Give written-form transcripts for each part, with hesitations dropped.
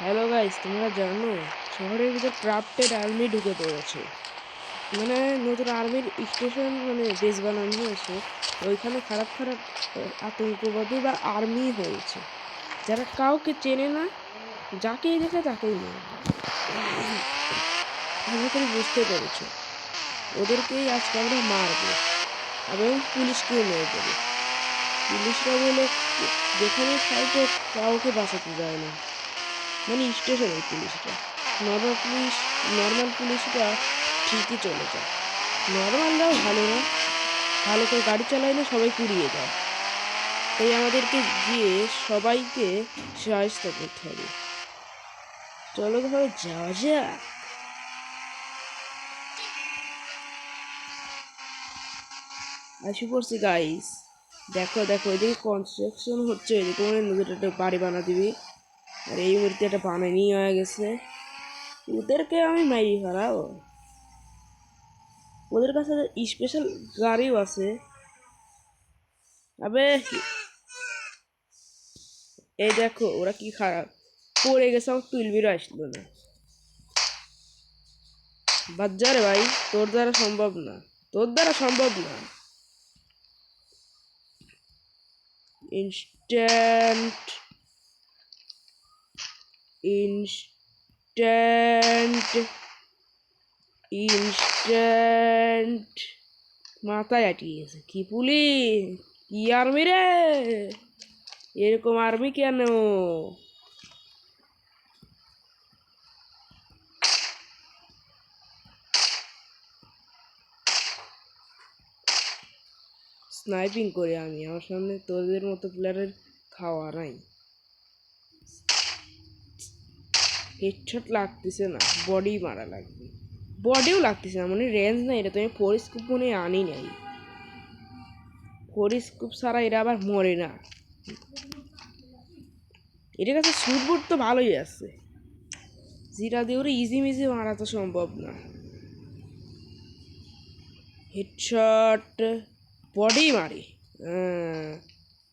Hello guys, তোমরা জানো শহরের ভিতর ক্রাফটেড আর্মি ঢুকে পড়েছে। মানে নতুন আর্মির স্টেশন বেস বানানো হয়েছে। ওইখানে খারাপ খারাপ আতঙ্কবাদী বা আর্মি হয়েছে, যারা কাউকে চেনে না, যাকেই দেখে তাকেই মারে। ভালো করে বুঝতে পেরেছো, ওদেরকেই আজকে আমরা মারবো এবং পুলিশকেও মেরে দেবো। পুলিশরা বলে যেখানে ফাইট হোক কাউকে বাঁচাতে যায় না, মানে স্টেশনের পুলিশরা। নর্মাল পুলিশ নর্মাল পুলিশরা ঠিকই চলে যায়, নর্মালরাও ভালো না, ভালো করে গাড়ি চালাইলে সবাই কুড়িয়ে যায়। তাই আমাদেরকে গিয়ে সবাইকে সাহায্য করতে হবে। চলো ধরো যাওয়া যাক। আসি পড়ছি গাইস, দেখো দেখো এদিকে কনস্ট্রাকশন হচ্ছে, এদিকে মনে নতুন একটা বাড়ি বানা দিবি। আর এই মুহূর্তে একটা বানানি হয়ে গেছে, ওদেরকে আমি মাইরি ফেলাবো। ওদের কাছে স্পেশাল গাড়িও আছে। আবে এই দেখো ওরা কি খারাপ পড়ে গেছে, আমার তুলবিরও আসলো না। বাদ যা রে ভাই, তোর দ্বারা সম্ভব না, তোর দ্বারা সম্ভব না। ইনস্ট্যান্ট ইনস্ট্যান্ট ইনস্ট্যান্ট মাথায় আটকে গেছে। কি পুলিশ, কি আর্মি রে, এরকম আর্মি কেন? স্নাইপিং করে আমি, আমার সামনে তোদের মতো প্লেয়ারের খাওয়া নাই। হেডশট লাগতেছে না, বডি মারা লাগবে। বডিও লাগতেছে না, রেঞ্জ নাই। এটা তো আমি ফোর স্কুপ আনি নাই। ফোর স্কুপ ছাড়া এরা আবার মরে না। এটার কাছে শুট বুট তো ভালোই আছে, যেটা দিয়ে ওরা ইজি মিজি মারা তো সম্ভব না। হেডশট, বডি মারে।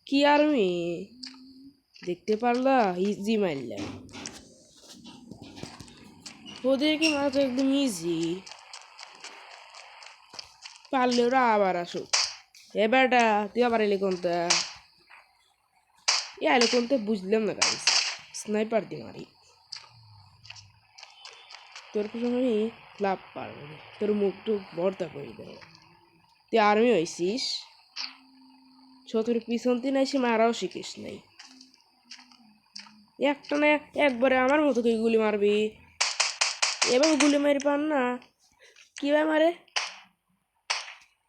কি আর্মি দেখতে পারলা, ইজি মারলাম। ওদেরকে মারা তো একদম ইজি, পারলে ওরা আবার আসুক। এবারটা তুই আবার এলে কোনটা, এ আইলে কোনটা বুঝলাম না গাইস। স্নাইপার দিয়ে মারি, তোর পিছনে আমি লাভ পারবো না, তোর মুখটু ভর্তা করে দেবো। তুই আর্মি হয়েছিস, তোর পিছন তিন এসে মারাও শিখিস নাই। একটা না একবারে আমার মতো কি গুলি মারবি, এভাবে গুলি মারি পান না। কীভাবে মারে,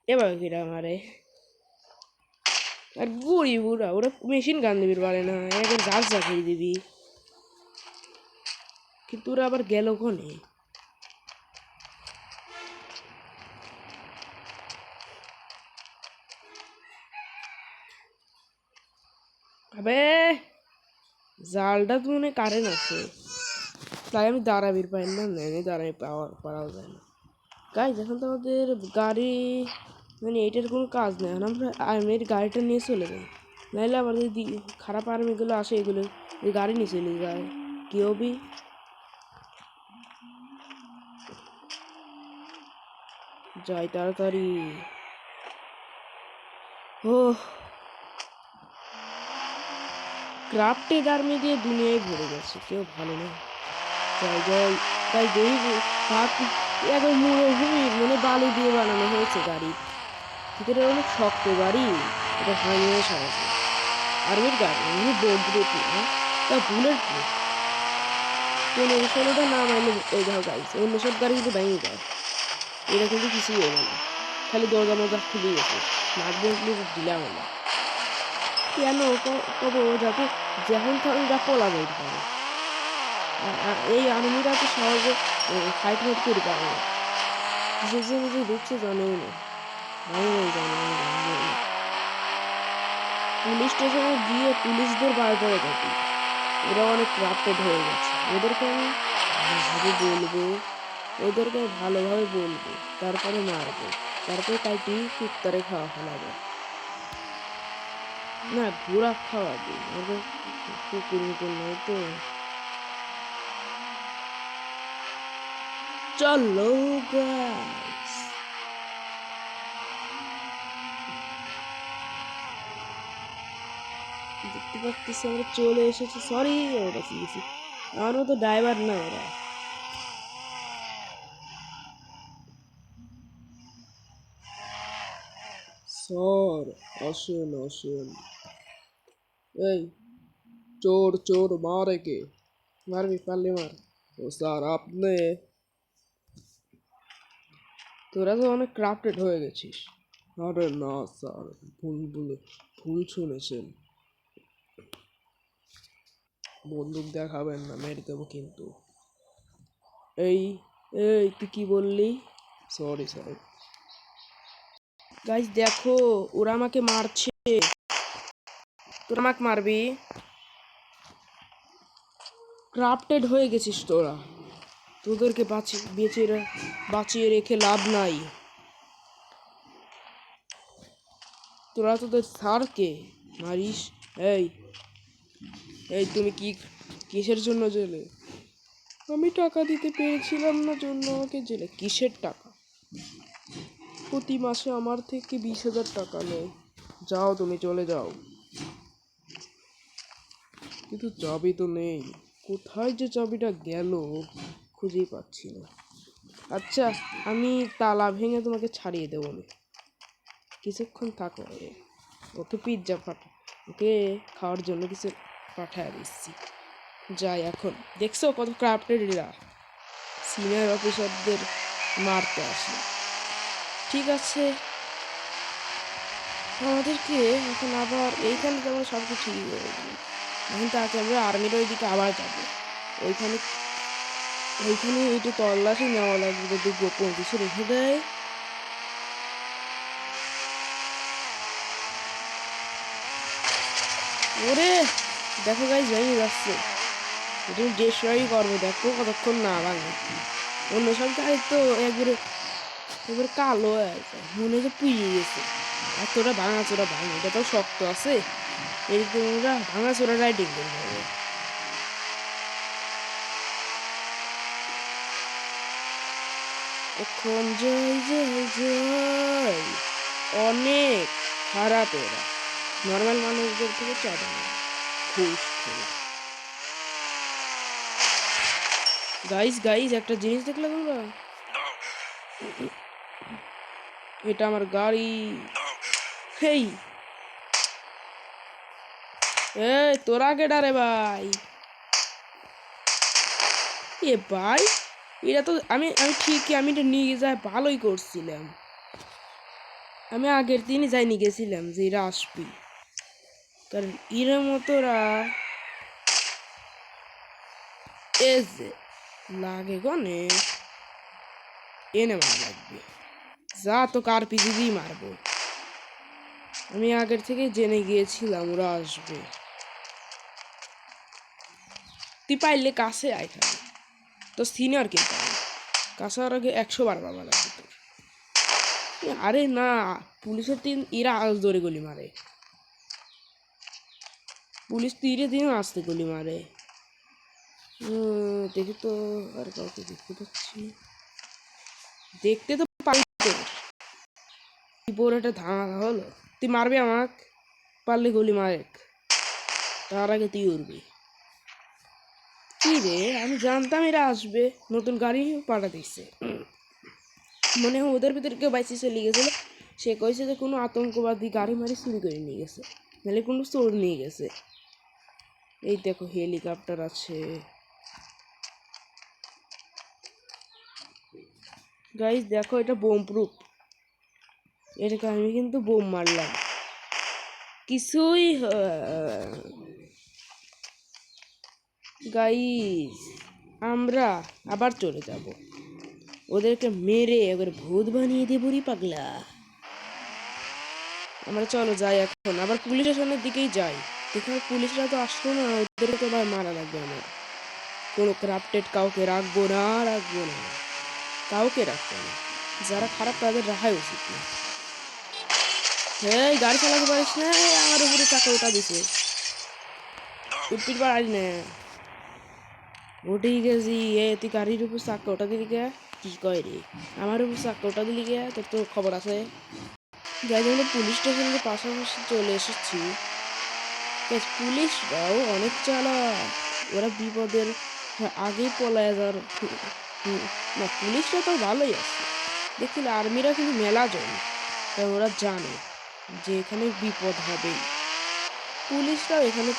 এভাবে কিরা মারে। আর বুড়ি বুড়া ওরা মেশিন গান দিবি পারে না, একবার গাছ চাপিয়ে দিবি। কিন্তু ওরা আবার গেল কোনে। আবে জালটা তো কারেন্ট আছে, তাই আমি দাঁড়াবির পাইলাম না, আমি দাঁড়াই পারাও যায় না। গাইজ এখন তো আমাদের গাড়ি এইটার কোনো কাজ নেই, এখন আমরা আর্মির গাড়িটা নিয়ে চলে যাই। নাহলে আবার যদি খারাপ আর্মিগুলো আসে, এগুলো এই গাড়ি নিয়ে চলে যায়, কি হবি? যাই তাড়াতাড়ি। ও ক্রাফটেড আর্মি দিয়ে দুনিয়ায় ভরে গেছে, কেউ ভালো না। যাই যাই, তাই দেখি হাত একদম মরুভূমি বালু দিয়ে বানানো হয়েছে গাড়ি, ভিতরে অনেক শক্ত গাড়ি, এটা ভাঙিয়ে সহজে। আর্মির গাড়ি বোর্ড প্রুফ না, তা বুলেট প্রুফ। 15-16টা না মাইলে এই দেখো গাইছে, অন্য সব গাড়ি কিন্তু ভেঙে যায়, এটা কিন্তু কিছুই হলো না, খালি দরজা মজা খুলে গেছে। মাঝবে দিলাম না কেন কব, যাতে যখন তখন যা পলা যাইতে পারে। এই আর্মিরা তো সহজে ফাইট ফাইট করে পারে না, যে যে নিজে দেখছে জানেও না, পুলিশ স্টেশনে গিয়ে পুলিশদের বার করে থাকি, ওরা অনেক ক্রাফটেড হয়ে গেছে। ওদেরকে আমি ভালোভাবে বলবো, ওদেরকে ভালোভাবে বলবো, তারপরে মারবো, তারপরে কাইটি কুত্তারে খাওয়া ফেলাবো। না ঘোড়া খাওয়াবো, ওদের কুকুর মুকুর নয় তো। চলো গাইস, দেখতে পাচ্ছি আমরা চলে এসেছি। সরি ওরা গেছি, আমার মতো ড্রাইভার না ওরা। স্যার আসুন আসুন। এই চোর চোর মারে কে? মারবি পারলে মার। ও স্যার আপনি, তোরা তো অনেক ক্রাফটেড হয়ে গেছিস। আরে না স্যার, ভুল শুনেছেন। বন্দুক দেখাবেন না, মেরে দেবো কিন্তু। এই এই তুই কি বললি? সরি সরি গাইস, দেখো ওরা আমাকে মারছে। তোরা আমাকে মারবি? ক্রাফটেড হয়ে গেছিস তোরা, তোদেরকে বাঁচিয়ে রেখে লাভ নাই। তোরা তোদের স্যারকে মারিস? এই এই তুমি কিসের জন্য জেলে? আমি টাকা দিতে পেরেছিলাম না জন্য আমাকে জেলে। কিসের টাকা? প্রতি মাসে আমার থেকে 20,000 টাকা নেয়। যাও তুমি চলে যাও। কিন্তু চাবি তো নেই, কোথায় যে চাবিটা গেল খুঁজেই পাচ্ছি না। আচ্ছা, আমি তালা ভেঙে তোমাকে ছাড়িয়ে দেবো। আমি কিছুক্ষণ থাকো, ওকে পিৎজা ওকে খাওয়ার জন্য কিছু পাঠায় দিচ্ছি। যাই এখন। দেখছো কত ক্রাফটেড এরা, সিনিয়র অফিসারদের মারতে আসে। ঠিক আছে, আমাদেরকে এখন আবার এইখানে যেমন সব কিছু ঠিকই করে দিল। এখন তাকে আমরা আর্মির ওইদিকে আবার যাবো। ওইখানে একটু তল্লাশি নেওয়া লাগবে, যদি গোপন কিছু রেখে দেয়। ওরে দেখো গাইস, ভেঙে যাচ্ছে। তুমি ডেস্ট্রয়ই করবে, দেখো কতক্ষণ না ভাঙে। অন্য সব গাড়ি তো একবারে কালো হয়ে আছে, মনে হচ্ছে পুড়িয়ে গেছে। এতটা ভাঙাচোরা ভাঙে, এটা তো শক্ত আছে। এরকম ওরা ভাঙাচোরা রাইডিং করবে হবে। এখন জয় জয় জয়। অনেক খারাপ এরা, নর্মাল মানুষদের থেকে চাঁদা নেয়, ঘুষ খেয়ে। গাইস গাইস, একটা জিনিস দেখলে তোমরা? এটা আমার গাড়ি। হেই এই তোরা কেডা রে ভাই? এ ভাই, এটা তো আমি আমি ঠিকই আমি এটা নিয়ে যাই ভালোই করছিলাম। আমি আগের দিনই যাই নিয়ে গেছিলাম যে এরা আসবি, কারণ এর মতোরা এ যে লাগে গনে এনে মারা লাগবে। যা তো কার পিছু দিয়ে মারবো। আমি আগের থেকে জেনে গিয়েছিলাম ওরা আসবে। তুই পাইলে কাছে আয়, খালি তো সিনিয়র কিন্তু কাছে আর আগে 100 বার বাবা লাগবে তোর। আরে না, পুলিশের দিন এরা আজ ধরে গুলি মারে। পুলিশ তীরে দিন আসতে গুলি মারে। দেখি তো, আর কাউকে দেখতে পাচ্ছি না। দেখতে তো পাই তো, বড় একটা ধাঁধা হলো। তুই মারবি আমাক? পারলে গুলি মারে, তার আগে তুই উড়বি। কি রে, আমি জানতাম এরা আসবে, নতুন গাড়ি পাঠা দিচ্ছে। মনে হয় ওদের ভিতরে কেউ বাইসে চলে গেছিল। সে কইছে যে কোনো আতঙ্কবাদী গাড়ি মারি চুরি করে নিয়ে গেছে, নাহলে কোনো চোর নিয়ে গেছে। এই দেখো হেলিকপ্টার আছে। গাইস দেখো, এটা বোম প্রুফ। এটাকে আমি কিন্তু বোম মারলাম, কিছুই গাইস আমরা আবার চলে যাব, ওদেরকে মেরে এবার ভূত বানিয়ে দেব রে পাগলা। আমরা চলো যাই এখন, আবার পুলিশ স্টেশনের দিকেই যাই। দেখো পুলিশরা তো আসলো না, ওদেরকে তো আবার মারা লাগবে আমার। কোনো ক্রাফটেড কাউকে রাখবো না, কাউকে রাখবো না। যারা খারাপ তাদের রাখাই উচিত না। এই গাড়ি চালাতে পারিস না? আমার উপরে চাকা উঠা দিছে, উঠপিট পারি না। ওঠেই গেছি। তুই গাড়ির উপর চাক্কা ওটা দিলি গে? কি কয় রে, আমার উপর চাক্কা ওটা দিলি গে? তোর তো খবর আছে। গাইজ আমরা পুলিশ স্টেশনের পাশাপাশি চলে এসেছি। গাইজ পুলিশরাও অনেক চালাক, ওরা বিপদের আগেই পলায় যাওয়ার না, পুলিশরা তো ভালোই আছে। দেখছিল আর্মিরা কিন্তু মেলা জন, কারণ ওরা জানে যে এখানে বিপদ হবে। পুলিশরাও এখানে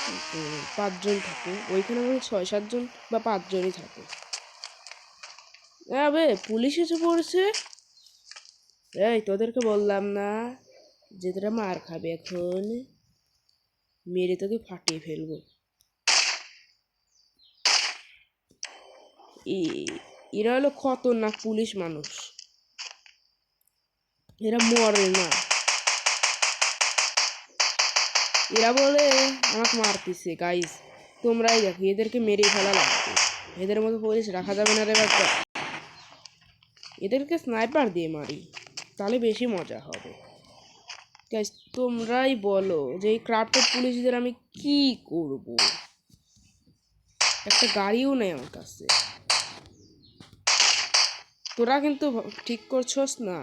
5 জন থাকে, ওইখানে মানে 6-7 জন বা 5 জনই থাকে। আবে পুলিশ এসে পড়ছে। এই তোদেরকে বললাম না যে তোরা মার খাবে, এখন মেরে তোকে ফাটিয়ে ফেলবো। এরা হলো খতরনাক পুলিশ মানুষ, এরা মরে না। এরা বলে আমাকে মারতেছে। গাইস তোমরাই দেখো, এদেরকে মেরে ফেলা লাগবে। এদের মতো পুলিশ রাখা যাবে না রে বাচ্চা। এদেরকে স্নাইপার দিয়ে মারি, তাহলে বেশি মজা হবে। গাইস তোমরাই বলো যে এই ক্রাফটেড পুলিশদের আমি কি করব? একটা গাড়িও নেই আমার কাছে। তোরা কিন্তু ঠিক করছস না,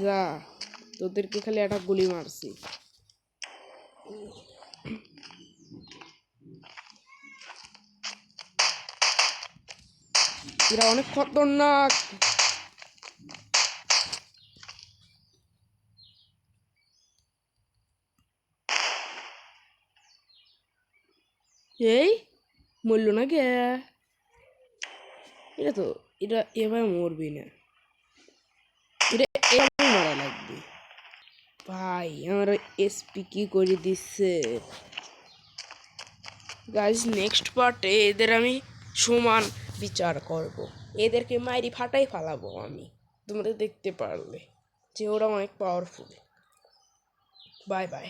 যা তোদেরকে খালি একটা গুলি মারছি। এরা অনেক খতরনাক। এই মরল না কে? এটা তো, এটা এভাবে মরবি না, এটা এভাবে মারা লাগবে। ভাই আমার এসপি কি করে দিচ্ছে। গাইজ নেক্সট পার্টে এদের আমি সমান বিচার করব, এদেরকে মাইরি ফাটাই ফালাবো আমি। তোমরা দেখতে পারলে যে ওরা অনেক পাওয়ারফুল। Bye bye.